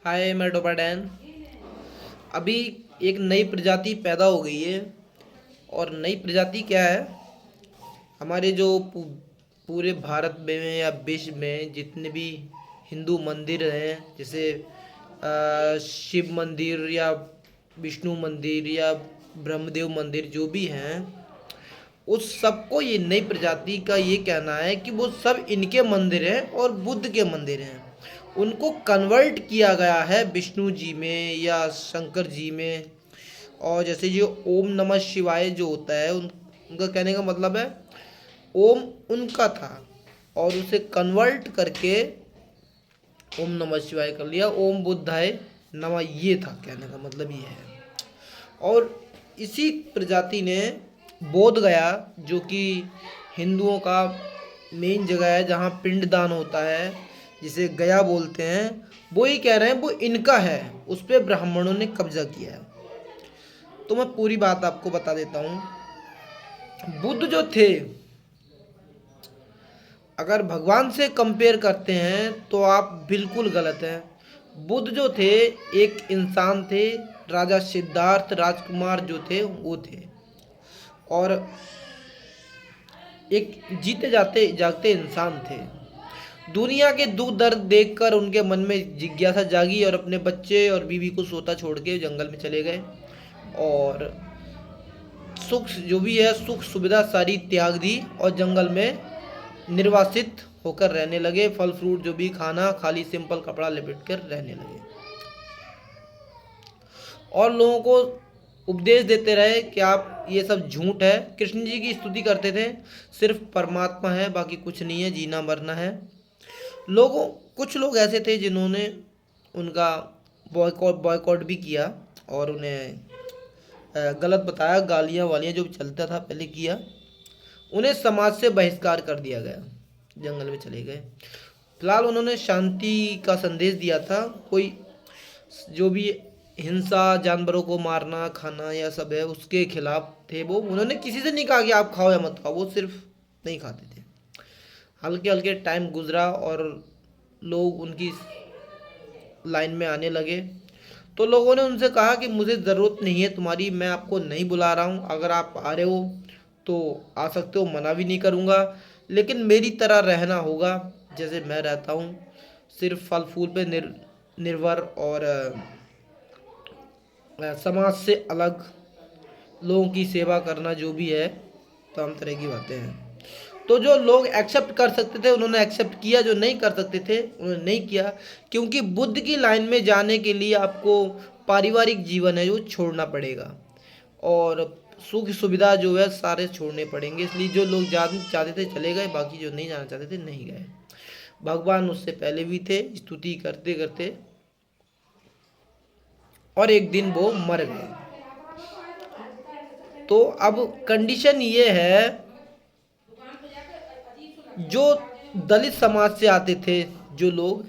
हाय मैं डोपाडैन। अभी एक नई प्रजाति पैदा हो गई है। और नई प्रजाति क्या है? हमारे जो पूरे भारत में या विश्व में जितने भी हिंदू मंदिर हैं, जैसे शिव मंदिर या विष्णु मंदिर या ब्रह्मदेव मंदिर जो भी हैं, उस सबको ये नई प्रजाति का ये कहना है कि वो सब इनके मंदिर हैं और बुद्ध के मंदिर हैं। उनको कन्वर्ट किया गया है विष्णु जी में या शंकर जी में। और जैसे जो ओम नमः शिवाय जो होता है उनका कहने का मतलब है ओम उनका था और उसे कन्वर्ट करके ओम नमः शिवाय कर लिया। ओम बुद्धाय नमः, ये था कहने का मतलब ये है। और इसी प्रजाति ने बोध गया, जो कि हिंदुओं का मेन जगह है जहाँ पिंडदान होता है, जिसे गया बोलते हैं, वो ही कह रहे हैं वो इनका है। उस पर ब्राह्मणों ने कब्जा किया है। तो मैं पूरी बात आपको बता देता हूँ। बुद्ध जो थे, अगर भगवान से कंपेयर करते हैं तो आप बिल्कुल गलत हैं। बुद्ध जो थे एक इंसान थे। राजा सिद्धार्थ राजकुमार जो थे वो थे। और एक जीते जाते जागते इंसान थे। दुनिया के दुख दर्द देखकर उनके मन में जिज्ञासा जागी और अपने बच्चे और बीवी को सोता छोड़ के जंगल में चले गए। और सुख जो भी है, सुख सुविधा सारी त्याग दी और जंगल में निर्वासित होकर रहने लगे। फल फ्रूट जो भी खाना, खाली सिंपल कपड़ा लपेट कर रहने लगे। और लोगों को उपदेश देते रहे कि आप ये सब झूठ है। कृष्ण जी की स्तुति करते थे, सिर्फ परमात्मा है, बाकी कुछ नहीं है, जीना मरना है। लोगों कुछ लोग ऐसे थे जिन्होंने उनका बॉयकॉट भी किया और उन्हें गलत बताया, गालियाँ वालियाँ जो चलता था पहले किया। उन्हें समाज से बहिष्कार कर दिया गया, जंगल में चले गए। फिलहाल उन्होंने शांति का संदेश दिया था। कोई जो भी हिंसा, जानवरों को मारना खाना या सब है, उसके खिलाफ थे वो। उन्होंने किसी से नहीं कहा कि आप खाओ या मत खाओ, वो सिर्फ नहीं खाते थे। हल्के हल्के टाइम गुजरा और लोग उनकी लाइन में आने लगे। तो लोगों ने उनसे कहा कि मुझे ज़रूरत नहीं है तुम्हारी, मैं आपको नहीं बुला रहा हूँ। अगर आप आ रहे हो तो आ सकते हो, मना भी नहीं करूँगा, लेकिन मेरी तरह रहना होगा जैसे मैं रहता हूँ। सिर्फ फल फूल पे निर्भर और समाज से अलग लोगों की सेवा करना, जो भी है तमाम तरह की बातें हैं। तो जो लोग एक्सेप्ट कर सकते थे उन्होंने एक्सेप्ट किया, जो नहीं कर सकते थे उन्होंने नहीं किया। क्योंकि बुद्ध की लाइन में जाने के लिए आपको पारिवारिक जीवन है जो छोड़ना पड़ेगा और सुख सुविधा जो है सारे छोड़ने पड़ेंगे। इसलिए जो लोग जाना चाहते थे चले गए, बाकी जो नहीं जाना चाहते थे नहीं गए। भगवान उससे पहले भी थे, स्तुति करते करते, और एक दिन वो मर गए। तो अब कंडीशन ये है, जो दलित समाज से आते थे जो लोग,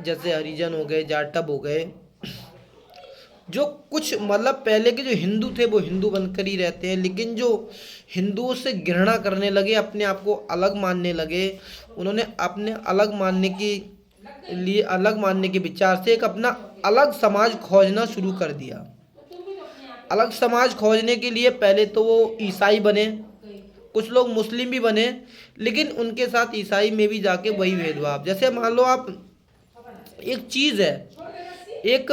जैसे हरिजन हो गए, जाटव हो गए, जो कुछ मतलब पहले के जो हिंदू थे वो हिंदू बनकर ही रहते हैं, लेकिन जो हिंदुओं से घृणा करने लगे, अपने आप को अलग मानने लगे, उन्होंने अपने अलग मानने के लिए, अलग मानने के विचार से एक अपना अलग समाज खोजना शुरू कर दिया। अलग समाज खोजने के लिए पहले तो वो ईसाई बने, कुछ लोग मुस्लिम भी बने, लेकिन उनके साथ ईसाई में भी जाके वही भेदभाव। जैसे मान लो आप एक चीज़ है, एक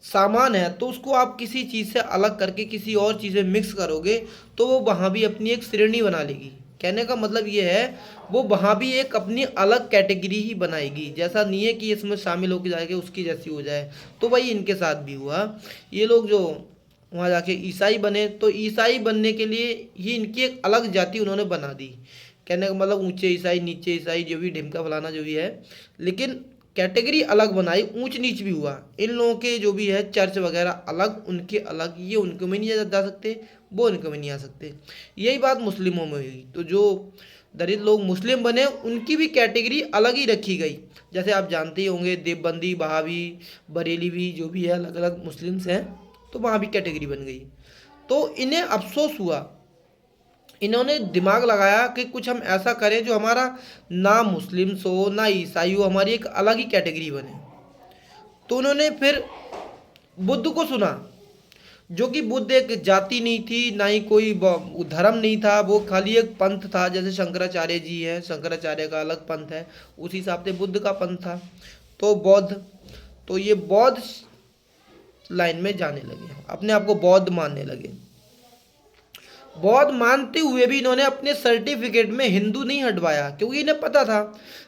सामान है, तो उसको आप किसी चीज़ से अलग करके किसी और चीज़ में मिक्स करोगे तो वो वहाँ भी अपनी एक श्रेणी बना लेगी। कहने का मतलब ये है, वो वहाँ भी एक अपनी अलग कैटेगरी ही बनाएगी। जैसा नहीं है कि इसमें शामिल होकर जाके उसकी जैसी हो जाए। तो वही इनके साथ भी हुआ। ये लोग जो वहाँ जाके ईसाई बने, तो ईसाई बनने के लिए ही इनकी एक अलग जाति उन्होंने बना दी। कहने का मतलब ऊंचे ईसाई, नीचे ईसाई, जो भी ढिमका फलाना जो भी है, लेकिन कैटेगरी अलग बनाई, ऊंच नीच भी हुआ। इन लोगों के जो भी है चर्च वगैरह अलग, उनके अलग, ये उनको में नहीं जा सकते, वो उनको में नहीं आ सकते। यही बात मुस्लिमों में हुई। तो जो दलित लोग मुस्लिम बने उनकी भी कैटेगरी अलग ही रखी गई। जैसे आप जानते ही होंगे देवबंदी, बहावी, बरेली भी जो भी है अलग अलग मुस्लिम्स हैं, तो वहाँ भी कैटेगरी बन गई। तो इन्हें अफसोस हुआ, इन्होंने दिमाग लगाया कि कुछ हम ऐसा करें जो हमारा ना मुस्लिम्स हो ना ईसाई हो, हमारी एक अलग ही कैटेगरी बने। तो उन्होंने फिर बुद्ध को सुना, जो कि बुद्ध एक जाति नहीं थी, ना ही कोई धर्म नहीं था, वो खाली एक पंथ था। जैसे शंकराचार्य जी है, शंकराचार्य का अलग पंथ है, उसी हिसाब से बुद्ध का पंथ था। तो बौद्ध, तो ये बौद्ध लाइन में जाने लगे, अपने आप को बौद्ध मानने लगे। बौद्ध मानते हुए भी इन्होंने अपने सर्टिफिकेट में हिंदू नहीं हटवाया, क्योंकि इन्हें पता था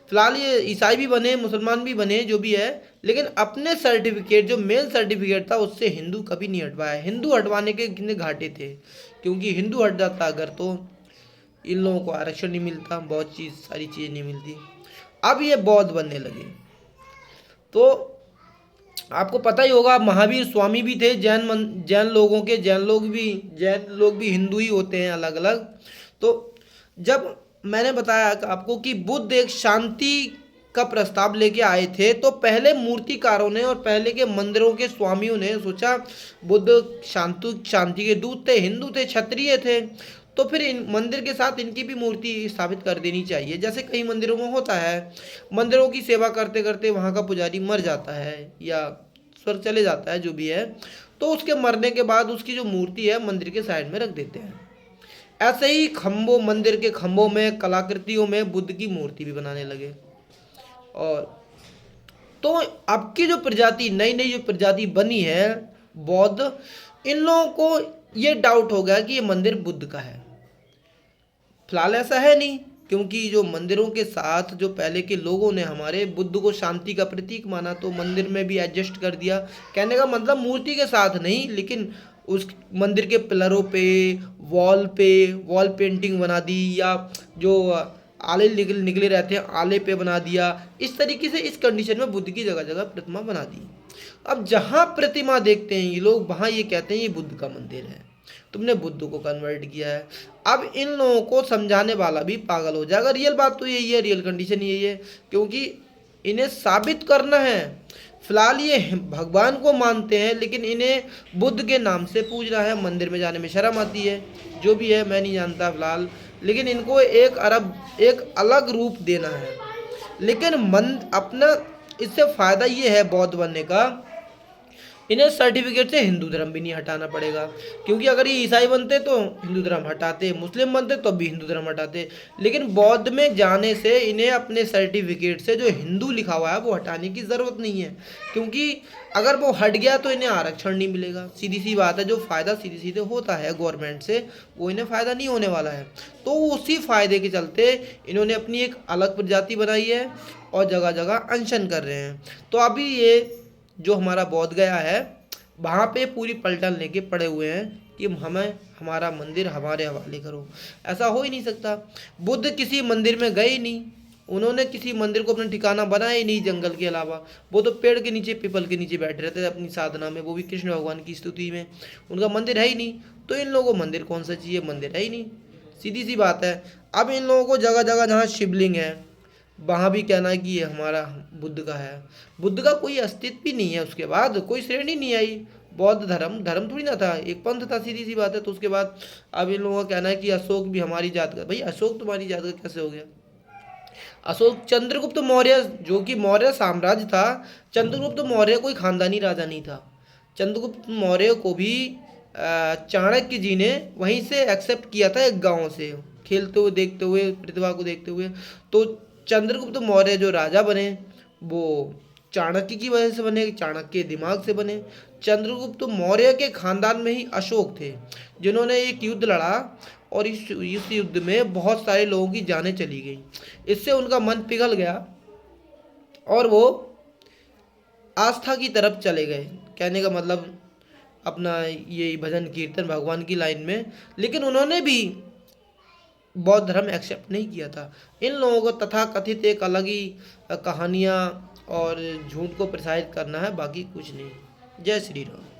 फिलहाल ये ईसाई भी बने, मुसलमान भी बने, जो भी है, लेकिन अपने सर्टिफिकेट जो मेन सर्टिफिकेट था उससे हिंदू कभी नहीं हटवाया। हिंदू हटवाने के कितने घाटे थे, क्योंकि हिंदू हट जाता अगर तो इन लोगों को आरक्षण नहीं मिलता, बहुत सारी चीज़ें नहीं मिलती। अब ये बौद्ध बनने लगे। तो आपको पता ही होगा महावीर स्वामी भी थे जैन लोगों के, जैन लोग भी हिंदू ही होते हैं अलग अलग। तो जब मैंने बताया आपको कि बुद्ध एक शांति का प्रस्ताव लेके आए थे, तो पहले मूर्तिकारों ने और पहले के मंदिरों के स्वामियों ने सोचा बुद्ध शांति के दूत थे, हिंदू थे, क्षत्रिय थे, तो फिर इन मंदिर के साथ इनकी भी मूर्ति स्थापित कर देनी चाहिए। जैसे कई मंदिरों में होता है, मंदिरों की सेवा करते करते वहाँ का पुजारी मर जाता है या स्वर्ग चले जाता है, जो भी है, तो उसके मरने के बाद उसकी जो मूर्ति है मंदिर के साइड में रख देते हैं। ऐसे ही मंदिर के खंभों में, कलाकृतियों में बुद्ध की मूर्ति भी बनाने लगे। और तो अब की जो प्रजाति, नई नई जो प्रजाति बनी है बौद्ध, इन लोगों को ये डाउट हो गया कि ये मंदिर बुद्ध का है। फिलहाल ऐसा है नहीं, क्योंकि जो मंदिरों के साथ जो पहले के लोगों ने हमारे बुद्ध को शांति का प्रतीक माना, तो मंदिर में भी एडजस्ट कर दिया। कहने का मतलब मूर्ति के साथ नहीं, लेकिन उस मंदिर के पिलरों पे वॉल पेंटिंग बना दी, या जो आले निकले रहते हैं आले पे बना दिया। इस तरीके से इस कंडीशन में बुद्ध की जगह जगह प्रतिमा बना दी। अब जहाँ प्रतिमा देखते हैं ये लोग, वहाँ ये कहते हैं ये बुद्ध का मंदिर है, तुमने बुद्ध को कन्वर्ट किया है। अब इन लोगों को समझाने वाला भी पागल हो जाएगा। रियल बात तो यही है, रियल कंडीशन यही है, क्योंकि इन्हें साबित करना है। फिलहाल ये भगवान को मानते हैं, लेकिन इन्हें बुद्ध के नाम से पूजना है। मंदिर में जाने में शर्म आती है, जो भी है मैं नहीं जानता फिलहाल, लेकिन इनको एक अलग रूप देना है। लेकिन अपना इससे फ़ायदा ये है बौद्ध बनने का, इन्हें सर्टिफिकेट से हिंदू धर्म भी नहीं हटाना पड़ेगा, क्योंकि अगर ये ईसाई बनते तो हिंदू धर्म हटाते, मुस्लिम बनते तो भी हिंदू धर्म हटाते। लेकिन बौद्ध में जाने से इन्हें अपने सर्टिफिकेट से जो हिंदू लिखा हुआ है वो हटाने की ज़रूरत नहीं है, क्योंकि अगर वो हट गया तो इन्हें आरक्षण नहीं मिलेगा। सीधी सी बात है, जो फ़ायदा सीधे सीधे होता है गवर्नमेंट से, वो इन्हें फ़ायदा नहीं होने वाला है। तो उसी फ़ायदे के चलते इन्होंने अपनी एक अलग प्रजाति बनाई है और जगह जगह अनशन कर रहे हैं। तो अभी ये जो हमारा बौद्ध गया है, वहाँ पे पूरी पलटन लेके पड़े हुए हैं कि हमारा मंदिर हमारे हवाले करो। ऐसा हो ही नहीं सकता। बुद्ध किसी मंदिर में गए ही नहीं, उन्होंने किसी मंदिर को अपना ठिकाना बनाया ही नहीं जंगल के अलावा। वो तो पेड़ के नीचे, पीपल के नीचे बैठे रहते थे अपनी साधना में, वो भी कृष्ण भगवान की स्तुति में। उनका मंदिर है ही नहीं, तो इन लोगों को मंदिर कौन सा चाहिए, मंदिर है ही नहीं, सीधी सी बात है। अब इन लोगों को जगह जगह जहाँ शिवलिंग है वहाँ भी कहना है कि ये हमारा बुद्ध का है। बुद्ध का कोई अस्तित्व भी नहीं है, उसके बाद कोई श्रेणी नहीं आई। बौद्ध धर्म थोड़ी ना था, एक पंथ था, सीधी सी बात है। तो उसके बाद अब इन लोगों का कहना है कि अशोक भी हमारी जात का। भाई अशोक तुम्हारी जात का कैसे हो गया? अशोक चंद्रगुप्त मौर्य, जो कि मौर्य साम्राज्य था, चंद्रगुप्त मौर्य कोई खानदानी राजा नहीं था। चंद्रगुप्त मौर्य को भी चाणक्य जी ने वहीं से एक्सेप्ट किया था, एक गाँव से, खेलते हुए देखते हुए, प्रतिभा को देखते हुए। तो चंद्रगुप्त मौर्य जो राजा बने वो चाणक्य की वजह से बने, चाणक्य के दिमाग से बने। चंद्रगुप्त मौर्य के खानदान में ही अशोक थे, जिन्होंने एक युद्ध लड़ा और इस युद्ध में बहुत सारे लोगों की जानें चली गई। इससे उनका मन पिघल गया और वो आस्था की तरफ चले गए। कहने का मतलब अपना ये भजन कीर्तन भगवान की लाइन में। लेकिन उन्होंने भी बौद्ध धर्म एक्सेप्ट नहीं किया था। इन लोगों को तथाकथित एक अलग ही कहानियाँ और झूठ को प्रसारित करना है, बाकी कुछ नहीं। जय श्री राम।